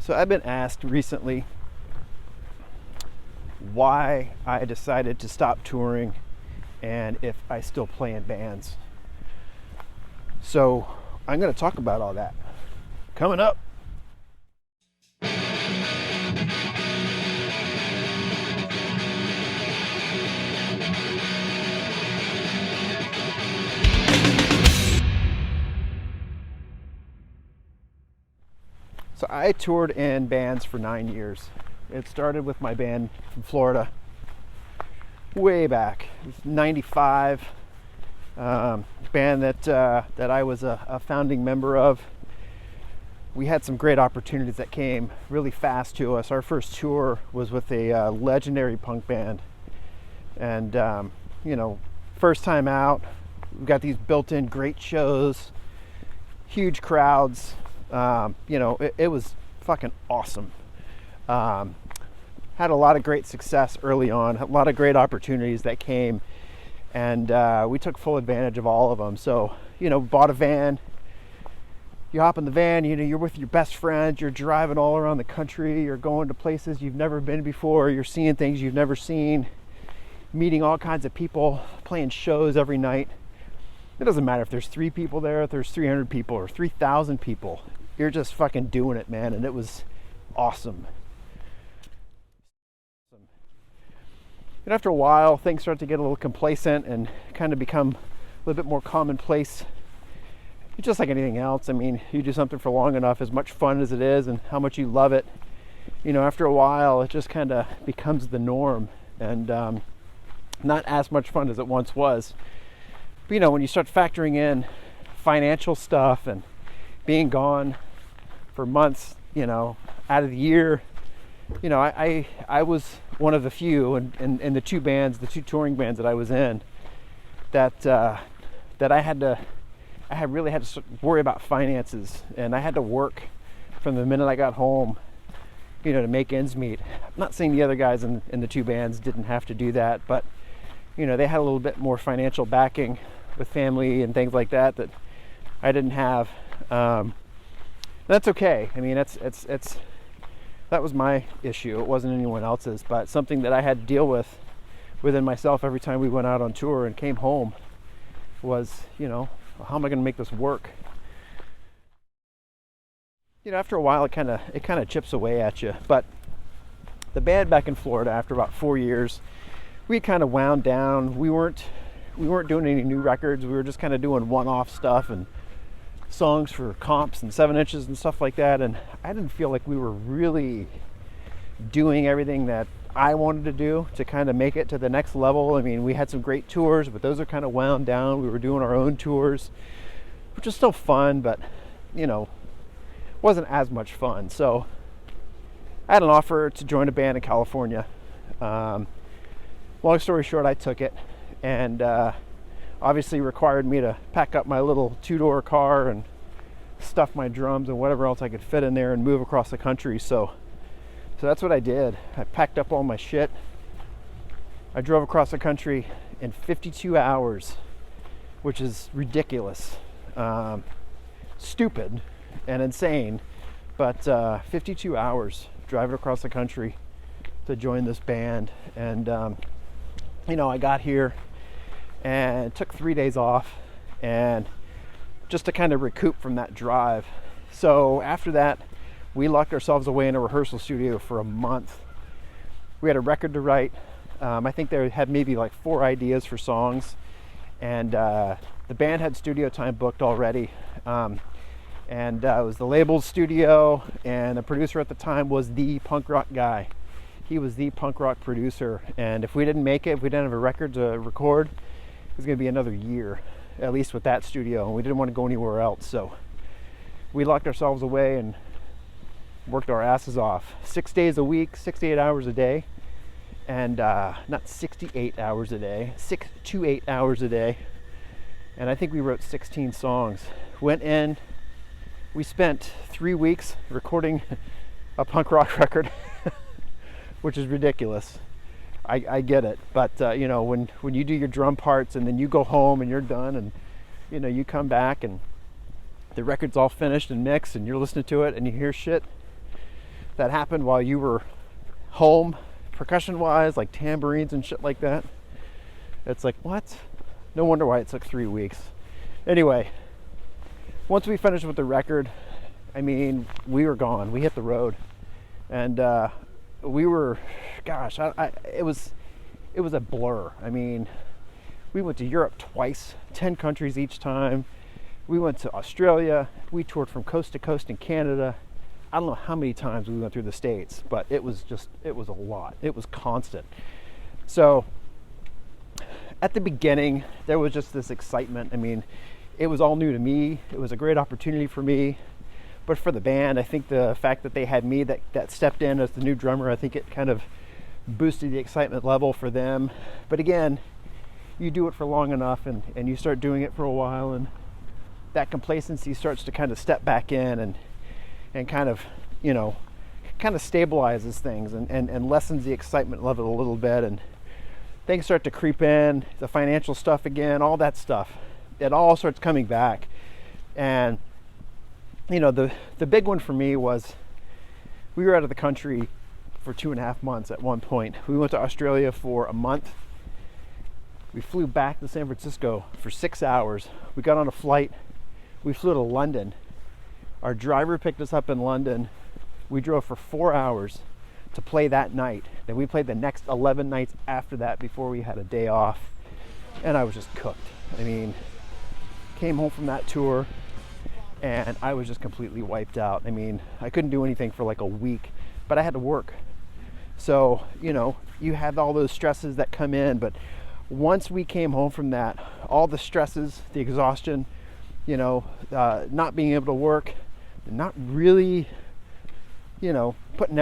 So I've been asked recently why I decided to stop touring and if I still play in bands. So I'm going to talk about all that coming up. So I toured in bands for 9 years. It started with my band from Florida way back. It was 95. Band that I was a founding member of. We had some great opportunities that came really fast to us. Our first tour was with a legendary punk band. And, first time out, we got these built-in great shows, huge crowds. It was fucking awesome. Had a lot of great success early on, a lot of great opportunities that came, and we took full advantage of all of them. So, bought a van, you hop in the van, you're with your best friends, you're driving all around the country, you're going to places you've never been before, you're seeing things you've never seen, meeting all kinds of people, playing shows every night. It doesn't matter if there's 3 people there, if there's 300 people or 3,000 people. You're just fucking doing it, man, and it was awesome. And after a while, things start to get a little complacent and kind of become a little bit more commonplace. It's just like anything else. I mean, you do something for long enough, as much fun as it is and how much you love it, after a while, it just kind of becomes the norm and not as much fun as it once was. But, when you start factoring in financial stuff and being gone for months, out of the year, I was one of the few in the 2 bands, the 2 touring bands that I was in, that I really had to worry about finances, and I had to work from the minute I got home, to make ends meet. I'm not saying the other guys in the 2 bands didn't have to do that, but they had a little bit more financial backing with family and things like that I didn't have. That's okay. I mean, that was my issue. It wasn't anyone else's, but something that I had to deal with within myself every time we went out on tour and came home was, how am I going to make this work? After a while, it kind of chips away at you. But the band back in Florida, after about 4 years, we kind of wound down. We weren't doing any new records. We were just kind of doing one-off stuff and songs for comps and 7 inches and stuff like that. And I didn't feel like we were really doing everything that I wanted to do to kind of make it to the next level. I mean, we had some great tours, but those are kind of wound down. We were doing our own tours, which was still fun, but wasn't as much fun. So I had an offer to join a band in California. Long story short, I took it, and obviously required me to pack up my little 2-door car and stuff my drums and whatever else I could fit in there and move across the country. So that's what I did. I packed up all my shit. I drove across the country in 52 hours, which is ridiculous, stupid and insane, but 52 hours driving across the country to join this band. And I got here and took 3 days off, and just to kind of recoup from that drive. So after that, we locked ourselves away in a rehearsal studio for a month. We had a record to write. I think they had maybe like 4 ideas for songs, and the band had studio time booked already. And it was the label's studio, and the producer at the time was the punk rock guy. He was the punk rock producer, and if we didn't make it, if we didn't have a record to record, it was going to be another year, at least with that studio, and we didn't want to go anywhere else. So we locked ourselves away and worked our asses off 6 days a week, 6 to 8 hours a day, and not 68 hours a day, 6 to 8 hours a day. And I think we wrote 16 songs. Went in, we spent 3 weeks recording a punk rock record, which is ridiculous. I get it, but when you do your drum parts and then you go home and you're done, and you come back and the record's all finished and mixed and you're listening to it and you hear shit, that happened while you were home, percussion wise, like tambourines and shit like that. It's like, what? No wonder why it took 3 weeks. Anyway, once we finished with the record, I mean, we were gone. We hit the road, and we were, gosh, it was a blur. I mean, we went to Europe twice, 10 countries each time. We went to Australia. We toured from coast to coast in Canada. I don't know how many times we went through the States, but it was a lot. It was constant. So at the beginning, there was just this excitement. I mean, it was all new to me. It was a great opportunity for me. But for the band, I think the fact that they had me that stepped in as the new drummer, I think it kind of boosted the excitement level for them. But again, you do it for long enough and you start doing it for a while, and that complacency starts to kind of step back in and kind of, you know, kind of stabilizes things and lessens the excitement level a little bit, and things start to creep in, the financial stuff again, all that stuff. It all starts coming back. And, you know, the big one for me was we were out of the country for 2.5 months at one point. We went to Australia for a month. We flew back to San Francisco for 6 hours. We got on a flight. We flew to London. Our driver picked us up in London. We drove for 4 hours to play that night. Then we played the next 11 nights after that before we had a day off. And I was just cooked. I mean, came home from that tour and I was just completely wiped out. I mean, I couldn't do anything for like a week, but I had to work. So, you know, you have all those stresses that come in, but once we came home from that, all the stresses, the exhaustion, you know, not being able to work, not really, you know, putting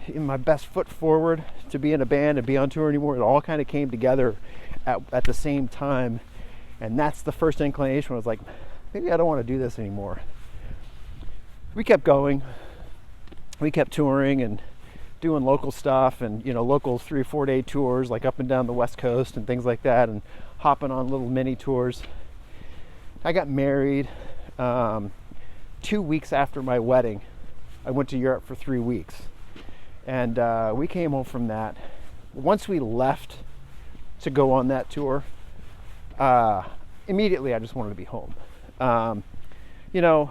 in my best foot forward to be in a band and be on tour anymore, it all kind of came together at the same time. And that's the first inclination. I was like, maybe I don't want to do this anymore. We kept going. We kept touring and doing local stuff, and, you know, local 3 or 4 day tours, like up and down the West Coast and things like that, and hopping on little mini tours. I got married 2 weeks after my wedding. I went to Europe for 3 weeks, and we came home from that. Once we left to go on that tour, immediately I just wanted to be home. You know,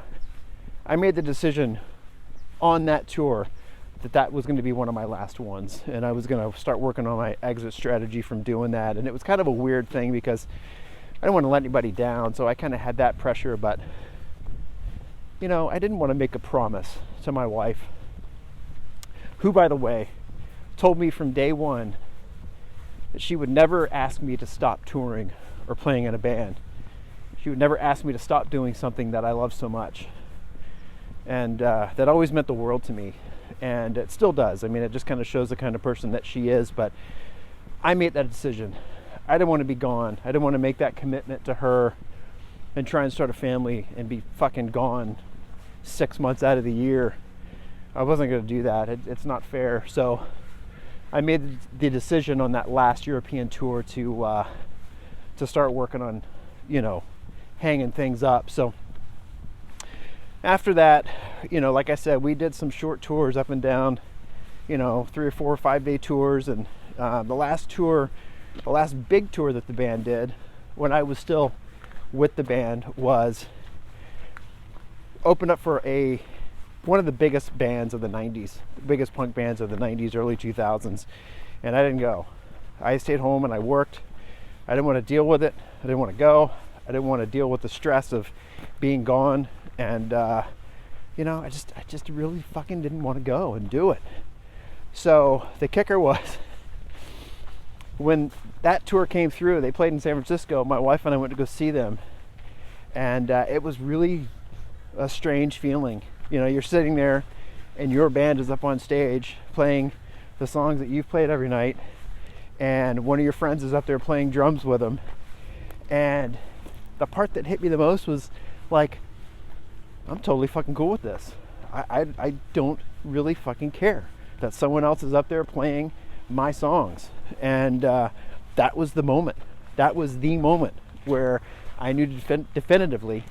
I made the decision on that tour that was going to be one of my last ones, and I was going to start working on my exit strategy from doing that. And it was kind of a weird thing because I didn't want to let anybody down, so I kind of had that pressure. But, you know, I didn't want to make a promise to my wife, who, by the way, told me from day one that she would never ask me to stop touring or playing in a band. She would never ask me to stop doing something that I love so much. And that always meant the world to me. And it still does. I mean, it just kind of shows the kind of person that she is. But I made that decision. I didn't want to be gone. I didn't want to make that commitment to her and try and start a family and be fucking gone 6 months out of the year. I wasn't going to do that. It's not fair. So I made the decision on that last European tour to start working on, you know, hanging things up. So after that, you know, like I said, we did some short tours up and down, you know, 3 or 4 or 5 day tours. And the last big tour that the band did when I was still with the band was opened up for one of the biggest bands of the 90s, the biggest punk bands of the 90s, early 2000s. And I didn't go. I stayed home and I worked. I didn't want to deal with it. I didn't want to go. I didn't want to deal with the stress of being gone. And, you know, I just really fucking didn't want to go and do it. So the kicker was, when that tour came through, they played in San Francisco, my wife and I went to go see them. And it was really a strange feeling. You know, you're sitting there and your band is up on stage playing the songs that you've played every night. And one of your friends is up there playing drums with them. And the part that hit me the most was like, I'm totally fucking cool with this. I don't really fucking care that someone else is up there playing my songs. And that was the moment. That was the moment where I knew definitively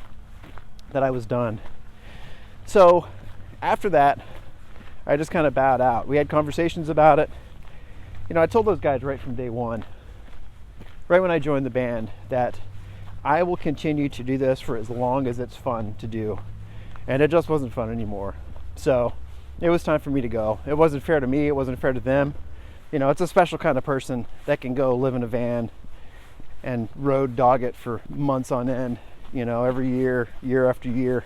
that I was done. So after that, I just kind of bowed out. We had conversations about it. You know, I told those guys right from day one, right when I joined the band, that I will continue to do this for as long as it's fun to do. And it just wasn't fun anymore. So it was time for me to go. It wasn't fair to me. It wasn't fair to them. You know, it's a special kind of person that can go live in a van and road dog it for months on end, you know, every year, year after year.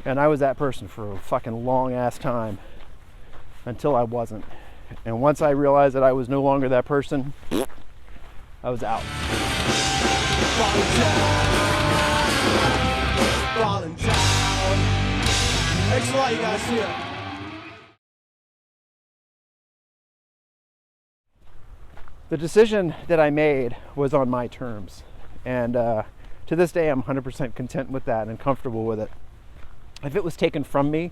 And I was that person for a fucking long ass time until I wasn't. And once I realized that I was no longer that person, I was out. Falling down. Thanks a lot, you guys. See ya. The decision that I made was on my terms, and to this day I'm 100% content with that and comfortable with it. If it was taken from me,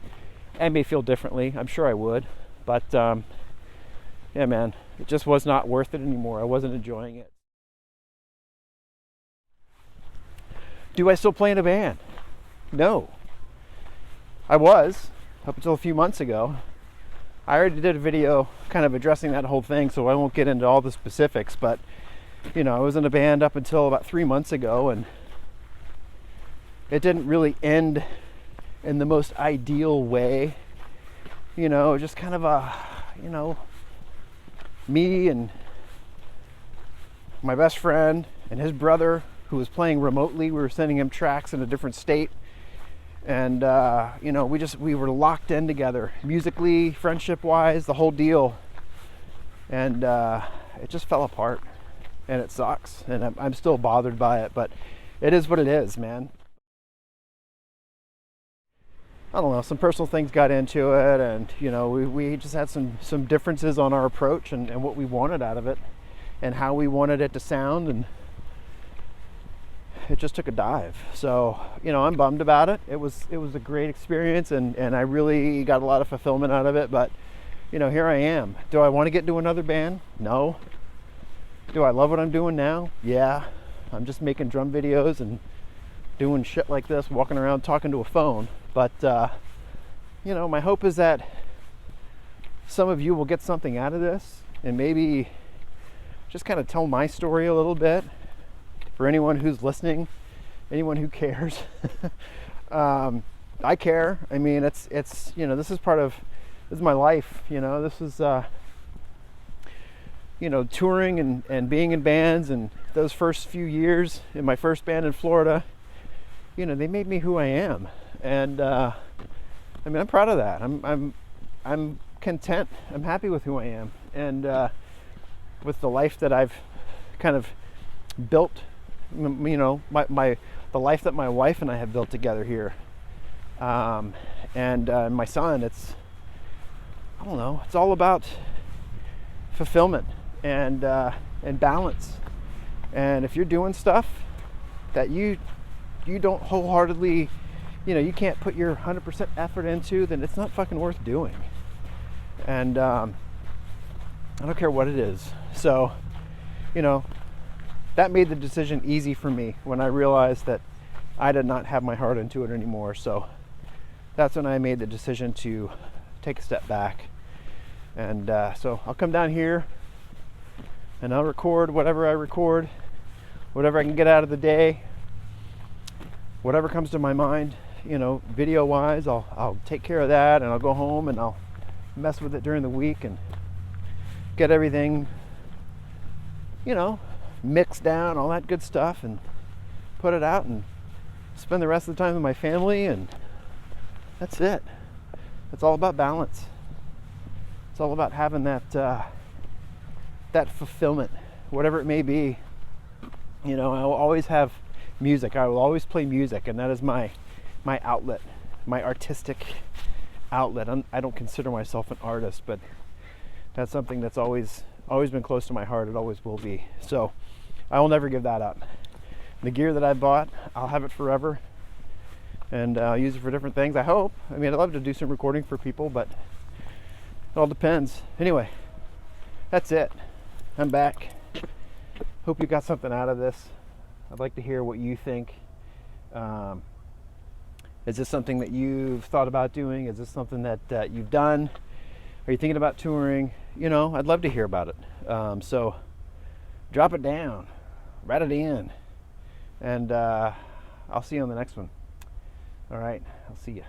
I may feel differently. I'm sure I would, but yeah, man, it just was not worth it anymore. I wasn't enjoying it. Do I still play in a band? No. I was, up until a few months ago. I already did a video kind of addressing that whole thing, so I won't get into all the specifics, but you know, I was in a band up until about 3 months ago, and it didn't really end in the most ideal way. You know, just kind of a, you know, me and my best friend and his brother, who was playing remotely. We were sending him tracks in a different state. And, you know, we were locked in together, musically, friendship-wise, the whole deal. And it just fell apart, and it sucks. And I'm still bothered by it, but it is what it is, man. I don't know, some personal things got into it, and, you know, we just had some differences on our approach and what we wanted out of it and how we wanted it to sound, and it just took a dive. So, you know, I'm bummed about it. It was a great experience, and I really got a lot of fulfillment out of it, but you know, here I am. Do I want to get into another band? No. Do I love what I'm doing now? Yeah. I'm just making drum videos and doing shit like this, walking around talking to a phone. But you know, my hope is that some of you will get something out of this and maybe just kind of tell my story a little bit. For anyone who's listening, anyone who cares, I care. I mean, it's you know, this is my life. You know, this is you know, touring and being in bands, and those first few years in my first band in Florida, you know, they made me who I am, and I mean, I'm proud of that. I'm content. I'm happy with who I am, and with the life that I've kind of built. You know, the life that my wife and I have built together here, and my son. It's, I don't know, it's all about fulfillment and balance. And if you're doing stuff that you don't wholeheartedly, you know, you can't put your 100% effort into, then it's not fucking worth doing. And I don't care what it is. So, you know, that made the decision easy for me when I realized that I did not have my heart into it anymore. So that's when I made the decision to take a step back. And so I'll come down here and I'll record whatever I record, whatever I can get out of the day, whatever comes to my mind, you know, video wise. I'll take care of that, and I'll go home and I'll mess with it during the week and get everything, you know, mixed down, all that good stuff, and put it out and spend the rest of the time with my family, and that's it. It's all about balance. It's all about having that that fulfillment, whatever it may be. You know, I will always have music. I will always play music, and that is my outlet, my artistic outlet. I don't consider myself an artist, but that's something that's always been close to my heart. It always will be. So I will never give that up. The gear that I bought, I'll have it forever, and I'll use it for different things, I hope. I mean, I'd love to do some recording for people, but it all depends. Anyway, that's it. I'm back. Hope you got something out of this. I'd like to hear what you think. Is this something that you've thought about doing? Is this something that you've done? Are you thinking about touring? You know, I'd love to hear about it. So drop it down, write it in, and I'll see you on the next one. All right, I'll see you.